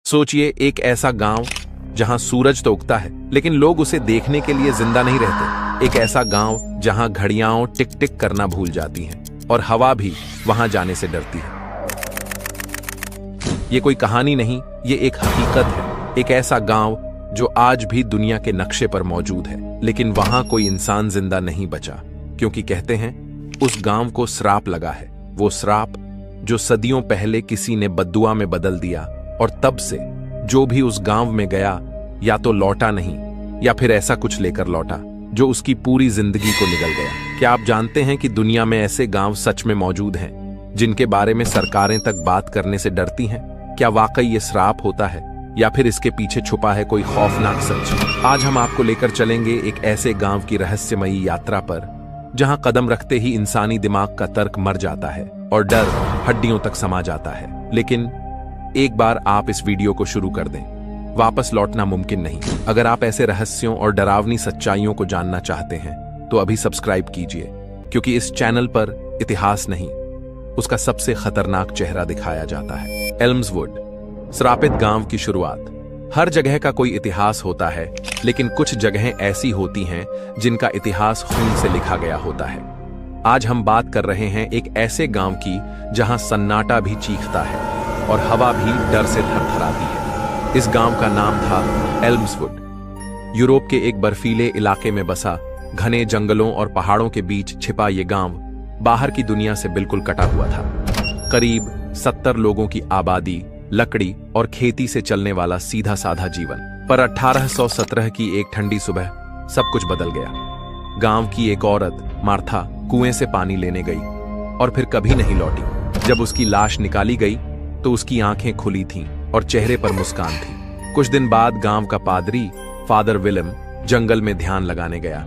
सोचिए, एक ऐसा गांव जहां सूरज तो उगता है लेकिन लोग उसे देखने के लिए जिंदा नहीं रहते। एक ऐसा गांव जहां घड़ियां टिक टिक करना भूल जाती हैं और हवा भी वहां जाने से डरती है। ये कोई कहानी नहीं, ये एक हकीकत है। एक ऐसा गांव जो आज भी दुनिया के नक्शे पर मौजूद है, लेकिन वहां कोई इंसान जिंदा नहीं बचा, क्योंकि कहते हैं उस गांव को श्राप लगा है। वो श्राप जो सदियों पहले किसी ने बद्दुआ में बदल दिया, और तब से जो भी उस गांव में गया या तो लौटा नहीं या फिर ऐसा कुछ लेकर लौटा जो उसकी पूरी जिंदगी को निगल गया। क्या आप जानते हैं कि दुनिया में ऐसे गांव सच में मौजूद हैं जिनके बारे में सरकारें तक बात करने से डरती हैं? क्या वाकई ये श्राप होता है या फिर इसके पीछे छुपा है कोई खौफनाक सच? आज हम आपको लेकर चलेंगे एक ऐसे गांव की रहस्यमयी यात्रा पर जहां कदम रखते ही इंसानी दिमाग का तर्क मर जाता है और डर हड्डियों तक समा जाता है। लेकिन एक बार आप इस वीडियो को शुरू कर दें, वापस लौटना मुमकिन नहीं। अगर आप ऐसे रहस्यों और डरावनी सच्चाइयों को जानना चाहते हैं तो अभी सब्सक्राइब कीजिए, क्योंकि इस चैनल पर इतिहास नहीं, उसका सबसे खतरनाक चेहरा दिखाया जाता है। एल्म्सवुड, श्रापित गांव की शुरुआत। हर जगह का कोई इतिहास होता है, लेकिन कुछ जगहें ऐसी होती हैं जिनका इतिहास खून से लिखा गया होता है। आज हम बात कर रहे हैं एक ऐसे गांव की जहां सन्नाटा भी चीखता है और हवा भी डर से थरथराती है। इस गांव का नाम था एल्म्सवुड। यूरोप के एक बर्फीले इलाके में बसा, घने जंगलों और पहाड़ों के बीच छिपा ये गांव बाहर की दुनिया से बिल्कुल कटा हुआ था। करीब 70 लोगों की आबादी, लकड़ी और खेती से चलने वाला सीधा साधा जीवन। पर 1817 की एक ठंडी सुबह सब कुछ बदल गया। गांव की एक औरत मार्था कुएं से पानी लेने गई और फिर कभी नहीं लौटी। जब उसकी लाश निकाली गई तो उसकी आंखें खुली थीं और चेहरे पर मुस्कान थी। कुछ दिन बाद गांव का पादरी फादर विलियम जंगल में ध्यान लगाने गया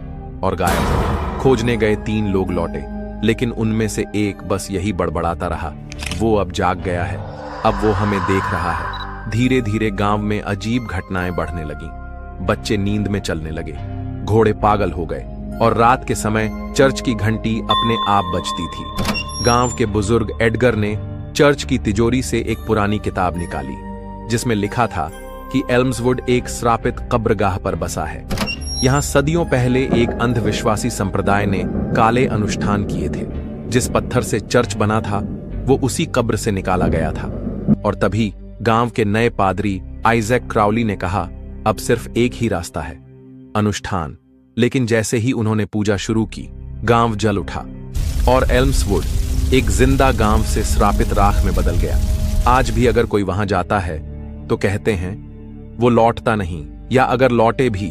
और गायब हो गया। खोजने गए 3 लोग लौटे, लेकिन उनमें से एक बस यही बड़बड़ाता रहा, वो अब जाग गया है, अब वो हमें देख रहा है। धीरे धीरे गांव में अजीब घटनाएं बढ़ने लगीं। बच्चे नींद में चलने लगे, घोड़े पागल हो गए और रात के समय चर्च की घंटी अपने आप बजती थी। गांव के बुजुर्ग एडगर ने चर्च की तिजोरी से एक पुरानी किताब निकाली जिसमें लिखा था कि एल्म्सवुड एक श्रापित कब्रगाह पर बसा है। यहां सदियों पहले एक अंधविश्वासी संप्रदाय ने काले अनुष्ठान किए थे। जिस पत्थर से चर्च बना था वो उसी कब्र से निकाला गया था। और तभी गांव के नए पादरी आइजैक क्राउली ने कहा, अब सिर्फ एक ही रास्ता है, अनुष्ठान। लेकिन जैसे ही उन्होंने पूजा शुरू की, गांव जल उठा और एल्म्सवुड एक जिंदा गांव से श्रापित राख में बदल गया। आज भी अगर कोई वहां जाता है तो कहते हैं वो लौटता नहीं, या अगर लौटे भी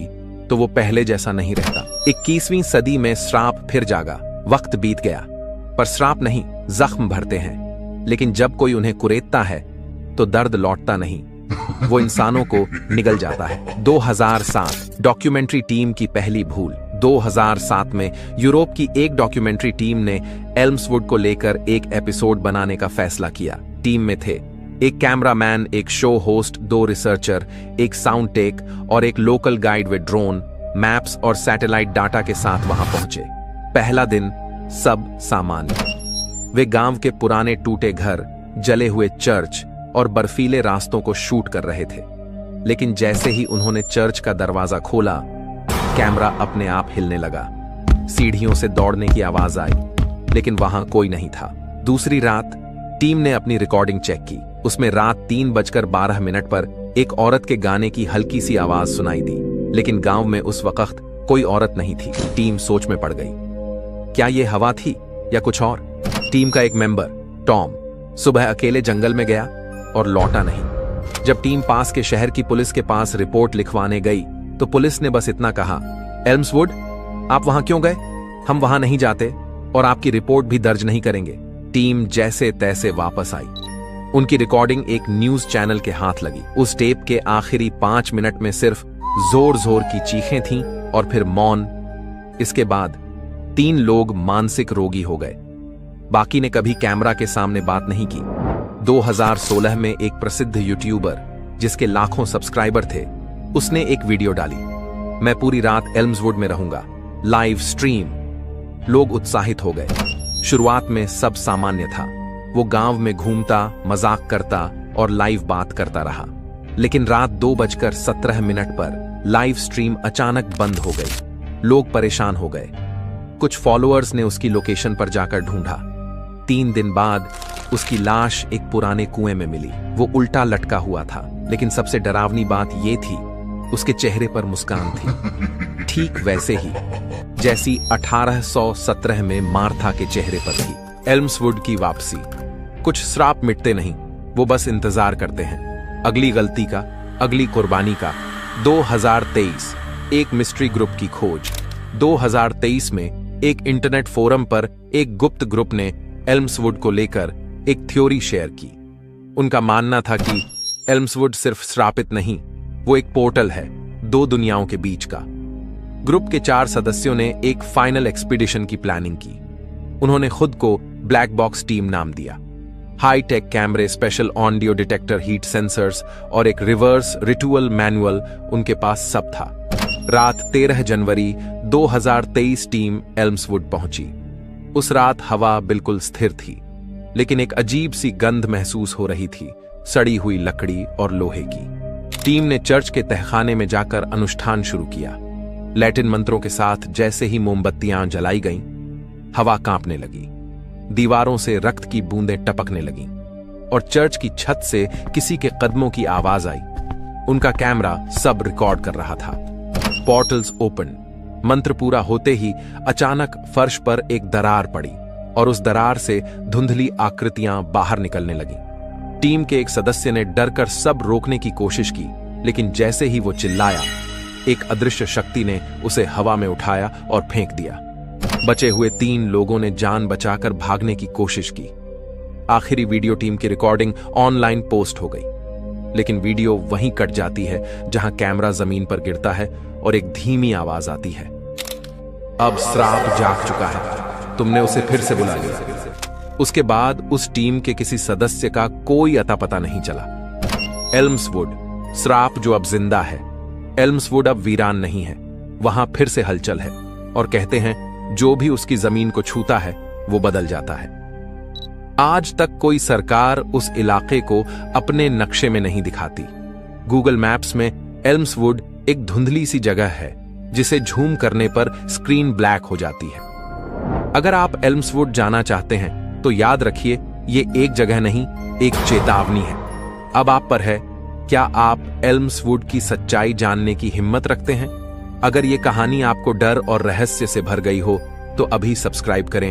तो वो पहले जैसा नहीं रहता। 21वीं सदी में श्राप फिर जागा। वक्त बीत गया, पर श्राप नहीं, जख्म भरते हैं। लेकिन जब कोई उन्हें कुरेदता है तो दर्द लौटता नहीं, वो इंसानों को निगल जाता है। 2007 डॉक्यूमेंट्री टीम की पहली भूल। 2007 में यूरोप की एक डॉक्यूमेंट्री टीम ने एल्म्सवुड को लेकर एक एपिसोड बनाने का फैसला किया। टीम में थे एक कैमरामैन, एक शो होस्ट, 2 रिसर्चर, एक साउंड टेक और एक local guide with drone, maps और सैटेलाइट डाटा के साथ वहां पहुंचे। पहला दिन सब सामान्य। वे गांव के पुराने टूटे घर, जले हुए चर्च और बर्फीले रास्तों को शूट कर रहे थे। लेकिन जैसे ही उन्होंने चर्च का दरवाजा खोला, कैमरा अपने आप हिलने लगा। सीढ़ियों से दौड़ने की आवाज आई, लेकिन वहां कोई नहीं था। दूसरी रात टीम ने अपनी रिकॉर्डिंग चेक की। उसमें रात 3:12 पर एक औरत के गाने की हल्की सी आवाज सुनाई दी, लेकिन गांव में उस वक्त कोई औरत नहीं थी। टीम सोच में पड़ गई, क्या ये हवा थी या कुछ और? टीम का एक मेंबर टॉम सुबह अकेले जंगल में गया और लौटा नहीं। जब टीम पास के शहर की पुलिस के पास रिपोर्ट लिखवाने गई तो पुलिस ने बस इतना कहा, एल्म्सवुड, आप वहां क्यों गए? हम वहां नहीं जाते और आपकी रिपोर्ट भी दर्ज नहीं करेंगे। टीम जैसे तैसे वापस आई। उनकी रिकॉर्डिंग एक न्यूज चैनल के हाथ लगी। उस टेप के आखिरी 5 मिनट में सिर्फ जोर जोर की चीखें थीं और फिर मौन। इसके बाद 3 लोग मानसिक रोगी हो गए। बाकी ने कभी कैमरा के सामने बात नहीं की। 2016 में एक प्रसिद्ध यूट्यूबर जिसके लाखों सब्सक्राइबर थे, उसने एक वीडियो डाली, मैं पूरी रात एल्म्सवुड में रहूंगा, लाइव स्ट्रीम। लोग उत्साहित हो गए। शुरुआत में सब सामान्य था। वो गांव में घूमता, मजाक करता और लाइव बात करता रहा। लेकिन रात 2:17 पर लाइव स्ट्रीम अचानक बंद हो गई। लोग परेशान हो गए। कुछ फॉलोअर्स ने उसकी लोकेशन पर जाकर ढूंढा। 3 दिन बाद उसकी लाश एक पुराने कुएं में मिली। वो उल्टा लटका हुआ था, लेकिन सबसे डरावनी बात यह थी, उसके चेहरे पर मुस्कान थी, ठीक वैसे ही जैसी 1817 में मार्था के चेहरे पर थी। एल्म्सवुड की वापसी। कुछ श्राप मिटते नहीं, वो बस इंतजार करते हैं अगली गलती का, अगली कुर्बानी का। 2023 एक मिस्ट्री ग्रुप की खोज। 2023 में एक इंटरनेट फोरम पर एक गुप्त ग्रुप ने एल्म्सवुड को लेकर एक थ्योरी शेयर की। उनका मानना था कि एल्म्सवुड सिर्फ श्रापित नहीं, वो एक पोर्टल है 2 दुनियाओं के बीच का। ग्रुप के 4 सदस्यों ने एक फाइनल एक्सपीडिशन की प्लानिंग की। उन्होंने खुद को ब्लैक बॉक्स टीम नाम दिया। हाई टेक कैमरे, special audio detector, heat sensors और एक रिवर्स रिचुअल मैनुअल उनके पास सब था। रात 13 जनवरी 2023 टीम एल्म्सवुड पहुंची। उस रात हवा बिल्कुल स्थिर थी, लेकिन एक अजीब सी गंध महसूस हो रही थी, सड़ी हुई लकड़ी और लोहे की। टीम ने चर्च के तहखाने में जाकर अनुष्ठान शुरू किया। लैटिन मंत्रों के साथ जैसे ही मोमबत्तियां जलाई गईं, हवा कांपने लगी, दीवारों से रक्त की बूंदें टपकने लगीं और चर्च की छत से किसी के कदमों की आवाज आई। उनका कैमरा सब रिकॉर्ड कर रहा था। Portals open. मंत्र पूरा होते ही अचानक फर्श पर एक दरार पड़ी और उस दरार से धुंधली आकृतियां बाहर निकलने लगीं। टीम के एक सदस्य ने डरकर सब रोकने की कोशिश की, लेकिन जैसे ही वो चिल्लाया, एक अदृश्य शक्ति ने उसे हवा में उठाया और फेंक दिया। बचे हुए 3 लोगों ने जान बचाकर भागने की कोशिश की। आखिरी वीडियो टीम की रिकॉर्डिंग ऑनलाइन पोस्ट हो गई, लेकिन वीडियो वहीं कट जाती है जहां कैमरा जमीन पर गिरता है और एक धीमी आवाज आती है, अब श्राप जाग चुका है, तुमने उसे फिर से बुला लिया। उसके बाद उस टीम के किसी सदस्य का कोई अता पता नहीं चला। एल्म्सवुड, श्राप जो अब जिंदा है। एल्म्सवुड अब वीरान नहीं है, वहां फिर से हलचल है और कहते हैं जो भी उसकी जमीन को छूता है वो बदल जाता है। आज तक कोई सरकार उस इलाके को अपने नक्शे में नहीं दिखाती। गूगल मैप्स में एल्म्सवुड एक धुंधली सी जगह है जिसे झूम करने पर स्क्रीन ब्लैक हो जाती है। अगर आप एल्म्सवुड जाना चाहते हैं तो याद रखिए, ये एक जगह नहीं, एक चेतावनी है। अब आप पर है, क्या आप एल्म्सवुड की सच्चाई जानने की हिम्मत रखते हैं? अगर ये कहानी आपको डर और रहस्य से भर गई हो तो अभी सब्सक्राइब करें।